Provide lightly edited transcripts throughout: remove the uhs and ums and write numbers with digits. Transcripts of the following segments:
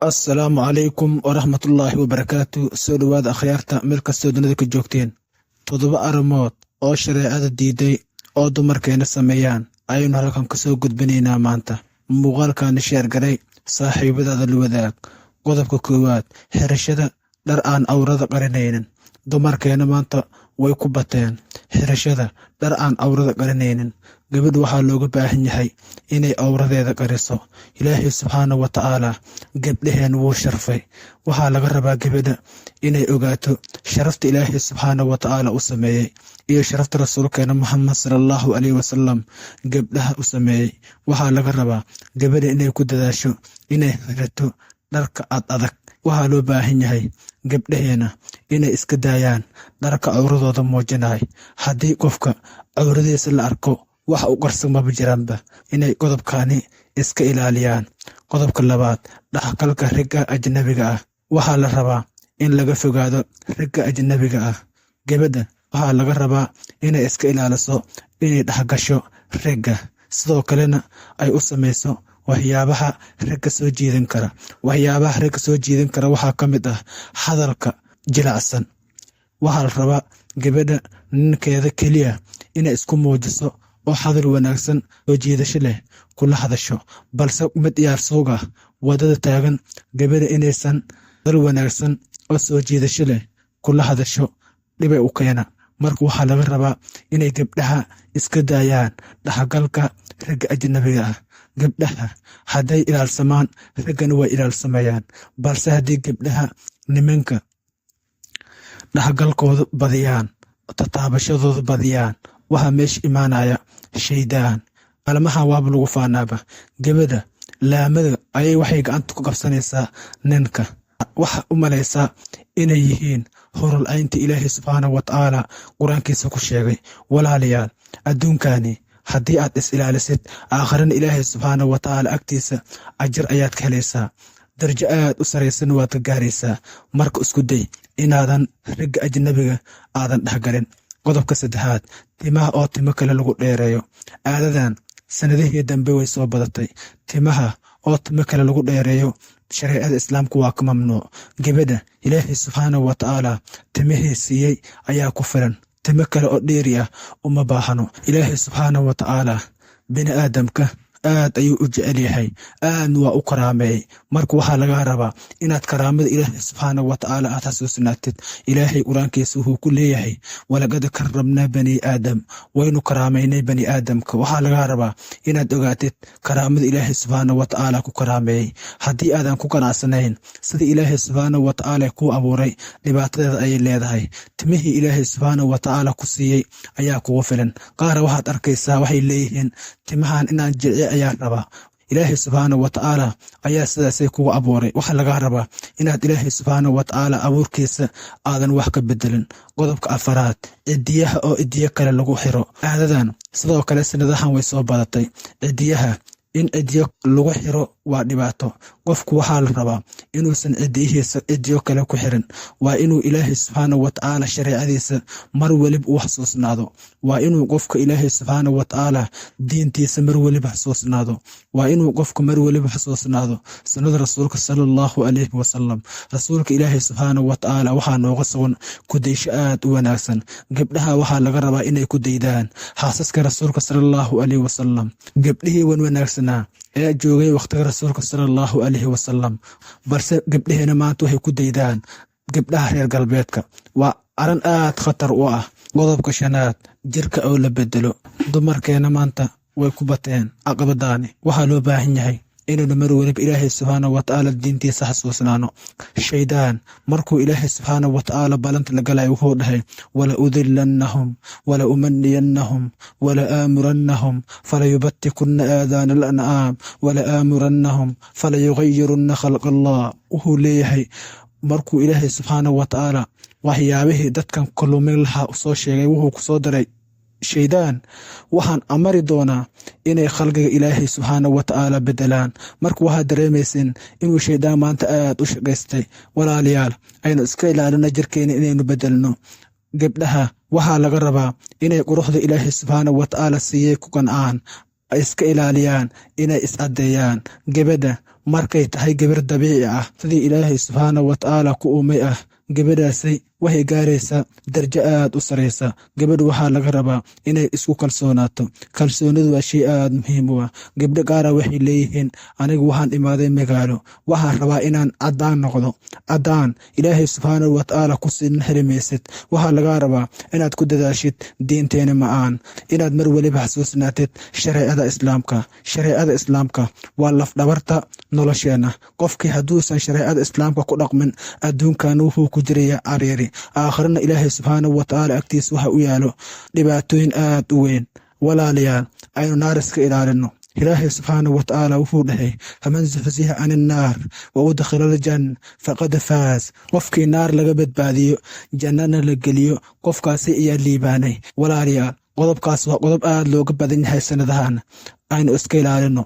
Assalaamu calaykum waraxmatullaahi wabarakaatu. Soo dhowaada akhyaarta meel kastoo dunida ka joogteen. 7 arrimood oo shareecada diiday oo dumarkeena sameeyaan ayaynu halkan ka soo gudbinaynaa maanta. Muuqaalkaani sheer garay saaxiibadaada la wadaag. Qodobka 1, xirashada dhar aan awrada qarinaynin. Dumarkeena maanta way ku bateen xirashada dhar aan awrada qarinaynin. Gabadhu waxaa looga baahan yahay inay awradeeda qariso. Ilaahay subxaanahu wa tacaala gabdhaheen wuu sharfay. Waxaa laga rabaa gabadha inay ogaato sharafta Ilaahay subxaanahu wa tacaala u sameeyey iyo sharafta rasuulkeena Muhammad sallallahu alayhi wasallam gabdhaha u sameeyey. Waxaa laga rabaa gabadha inay ku dadaasho inay xirato dharka adag. Waxaa loo baahan yahay gabdhaheena inay iska daayaan dharka awradooda muujinay. Haddii qofka awradiisa la arko wax u qarsan ma jiraanba, inay qodobkaani iska ilaaliyaan. Qodobka 2, dhaxalka ragga ajnabiga ah. Waxaa la rabaa in laga fogaado ragga ajnabiga ah. Gabadha waxaa laga rabaa inay iska ilaaliso inay dhaxgasho ragga, sidoo kalena ay u samayso waxyaabaha ragga soo jiidan kara. Waxyaabaha ragga soo jiidan kara waxaa ka mid ah hadalka jilicsan. Waxaa la rabaa gabadha ninkeeda keliya inay isku muujiso oo hadal wanaagsan oo jiidasho leh kula hadasho, balse mid yaar suuga wadada taagan gabadha inaysan hadal wanaagsan oo soo jiidasho leh kula hadasho dhibay u keena. Marka waxaa laga rabaa inay gabdhaha iska daayaan dhaxalka ragga ajnabiga ah. Gabdhaha hadday ilaalsamaan raggana way ilaalsamayaan, balse haddii gabdhaha nimanka dhaxalkooda badiyaan, tataabashadooda badiyaan, waxaa meesha imaanaya shaydaan. Almaha waaba lagu faanaaba. Gabadha laamada ayay waxay gacanta ku qabsanaysaa ninka. Waxa u malaysaa inay yihiin horol aynta Ilaahay subxaanahu wa tacaala quraankiisa ku sheegay. Walaalayaal, adduunkani haddii aad is ilaalisid, aakhirana Ilaahay subxaanahu wa tacaala agtiisa ajir ayaad ka helaysaa. Darajo aad u saraysan waad ka gaaraysaa. Marka isku day inaadan ragga ajnabiga aadan dhexgalin. Qodobka 3, timaha oo timo kale lagu dheereeyo. Aadadan sanadihii dambe way soo badatay. Timaha oo timo kale lagu dheereeyo shareecada islaamku waa ka mamnuuc. Gabadha Ilaahay subxaanahu wa tacaala timihii siiyey ayaa ku filan. Timo kale oo dheeri ah uma baahano. Ilaahay subxaanahu wa tacaala bini aadamka aad ayuu u jecel yahay, aadna waa u karaameeyey. Marka waxaa laga rabaa inaad karaamada Ilaahay subxaanahu wa tacaala aad xasuusnaatid. Ilaahay quraankiisa wuxuu ku leeyahay walaqad karramnaa bani aadam, waynu karaameynay bani aadamka. Waxaa laga rabaa inaad ogaatid karaamada Ilaahay subxaanahu wa tacaala ku karaameeyey. Haddii aadan ku qanacsanayn sida Ilaahay subxaanahu wa tacaala ku abuuray, dhibaatadeeda ayay leedahay. Timihii Ilaahay subxaanahu wa tacaala ku siiyey ayaa kugu filan. Qaar waxaad arkaysaa waxay leeyihiin timahan inaan jilciyo ayaa rabaa. Ilaahay subxaanahu wa tacaala ayaa sidaasay kugu abuuray. Waxaa laga rabaa inaad Ilaahay subxaanahu wa tacaala abuurkiisa aadan wax ka bedelin. Qodobka 4, cidiyaha oo cidiyo kale lagu xiro. Aadadan sidoo kale sanadahan way soo badatay. Cidiyaha in cidiyo lagu xiro waa dhibaato. Qofku waxaa la rabaa inuusan cidiyihiisa cidiyo kale ku xirin. Waa inuu Ilaahay subxaanahu wa tacaala shareecadiisa mar waliba u xasuusnaado. Waa inuu qofka Ilaahay subxaanahu wa tacaala diintiisa mar waliba xasuusnaado. Waa inuu qofka mar waliba xasuusnaado sunnada rasuulka sallallahu alayhi wasallam. Rasuulka Ilaahay subxaanahu wa tacaala waxaa nooga sugan ku daysho aad u wanaagsan. Gabdhaha waxaa laga rabaa inay ku daydaan xaasaska rasuulka sallallahu alayhi wasallam. Gabdhihii wanaagsanaa ee joogay waqtiga rasuulka sallallahu alayhi wasallam, balse gabdhaheena maanta waxay ku daydaan gabdhaha reer galbeedka. Waa arin aad khatar u ah. Qodobka 5, jirka oo la bedelo. Dumarkeena maanta way ku bateen caqabadaani. Waxaa loo baahan yahay inaynu mar waliba Ilaahay subxaanahu wa tacaala diintiisa xasuusnaano. Shaydaan markuu Ilaahay subxaanahu wa tacaala balanta la galay wuxuu dhahay wala udillannahum wala umanniyannahum wala aamurannahum fala yubattikunna aadaana al-an'aam wala aamurannahum fala yughayyirunna khalqa Allah. wuxuu leeyahay markuu Ilaahay subxaanahu wa tacaala waxyaabihii dadkan kulumin lahaa u soo sheegay, wuxuu ku soo daray shaydaan waxaan amari doonaa inay khalqiga Ilaahay subxaanahu wa tacaala bedelaan. Marka waxaad dareemayseen inuu shaydaan maanta aad u shaqaystay. Walaalayaal, aynu iska ilaalino jirkeena inaynu bedelno. Gabdhaha waxaa laga rabaa inay quruxda Ilaahay subxaanahu wa tacaala siiyey ku qancaan. ay iska ilaaliyaan inay is-addeeyaan. Gabadha markay tahay gabar dabiici ah sidii Ilaahay subxaanahu wa tacaala ku uumay ah, gabadhaasay waxay gaaraysaa darajo aad u saraysa. gabadhu waxaa laga rabaa inay isku kalsoonaato. kalsoonidu waa shay aad muhiim u ah. gabdho qaara waxay leeyihiin anigu waxaan imaaday magaalo, waxaan rabaa inaan caddaan noqdo. caddaan Ilaahay subxaanahu wa tacaala ku siin heli maysid. waxaa lagaa rabaa inaad ku dadaashid diinteena ma'aan, inaad mar weliba xasuusnaatid shareecada islaamka. shareecada islaamka waa lafdhabarta nolosheena. qofkii hadduusan shareecada islaamka ku dhaqmin, adduunkan wuxuu ku jiraya cariiri. aakhirana Ilaahay subxaanahu wa tacaala agtiisa waxa u yaalo dhibaatooyin aad u weyn. walaalayaal, aynu naar iska ilaalino. ilaahay subxaanahu wa tacaala wuxuu dhahay faman zuxziha can innaar wa udkhila aljanna faqad faaz. qofkii naar laga badbaadiyo jannana la geliyo, qofkaasi ayaa liibaanay. walaalayaal, qodobkaas waa qodob aad looga badan yahay sanadahan, aynu iska ilaalino.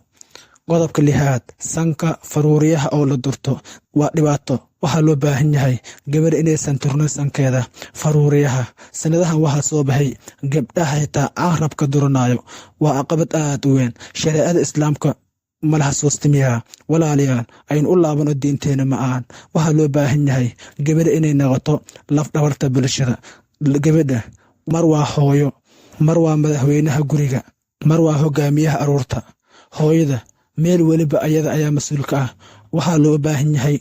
qodobka 6, sanka faruuriyaha oo la durto waa dhibaato. waxaa loo baahan yahay gabar inaysan turnin sankeeda faruuriyaha. sanadahan waxaa soo baxay gabdhaha xitaa carabka duranayo. waa caqabad aad u weyn. shareecada islaamka mala xasuustimiyaa. walaalayaal, aynu u laabano diinteena ma'aan. waxaa loo baahan yahay gabar inay noqoto laf dhabarta bulshada. gabadha mar waa hooyo, mar waa madaxweynaha guriga, mar waa hogaamiyaha aruurta. hooyada meel weliba ayada ayaa mas-uulka ah. waxaa loo baahan yahay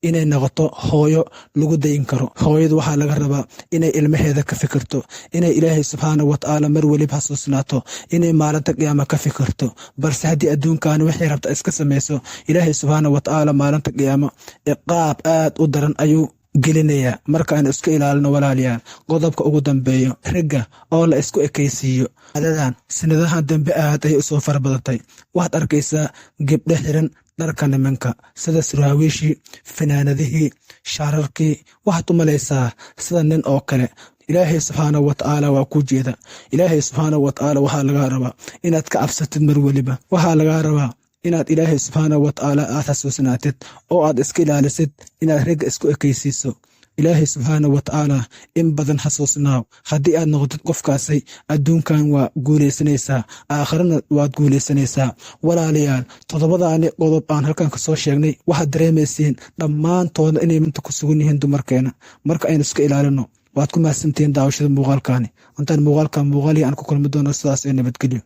inay noqoto hooyo lagu dayin karo. hooyadu waxaa laga rabaa inay ilmaheeda ka fikirto, inay Ilaahay subxaanahu wa tacaala mar weliba xasuusnaato, inay maalinta qiyaama ka fikirto. balse haddii adduunkan waxay rabta iska samayso, Ilaahay subxaanahu wa tacaala maalinta qiyaama ciqaab aad u daran ayuu gelinayaa. markaanu iska ilaalino walaalayaal. qodobka ugu dambeeyo, ragga oo la isku ekaysiiyo. adadan sanadahan dambe aad ayay usoo fara badatay. waxaad arkaysaa gabdho xiran dharka nimanka sida suraawiishii, fanaanadihii, shaararkii. waxaad u malaysaa sida nin oo kale. ilaahay subxaanahu wa tacaala waa ku jeeda. ilaahay subxaanahu wa tacaala waxaa lagaa rabaa inaad ka cabsatid mar weliba. waxaa lagaa rabaa inaad Ilaahay subxaanahu wa tacaala aad xasuusnaatid oo aad iska ilaalisid inaad ragga isku ekaysiiso. ilaahay subxaanahu wa tacaala in badan xasuusnaaw. haddii aad noqotid qofkaasay, adduunkan waa guulaysanaysaa, aakhirana waad guulaysanaysaa. walaalayaal, 7daani qodob aan halkan ka soo sheegnay waxaad dareemaysiin dhammaantooda inay minta ku sugan yihiin dumarkeena. marka aynu iska ilaalino. waad ku mahadsantihiin daawashada muuqaalkaani. intaan muuqaalkan muuqaalii aan ku kulmi doono, sidaas ee nabadgelyo.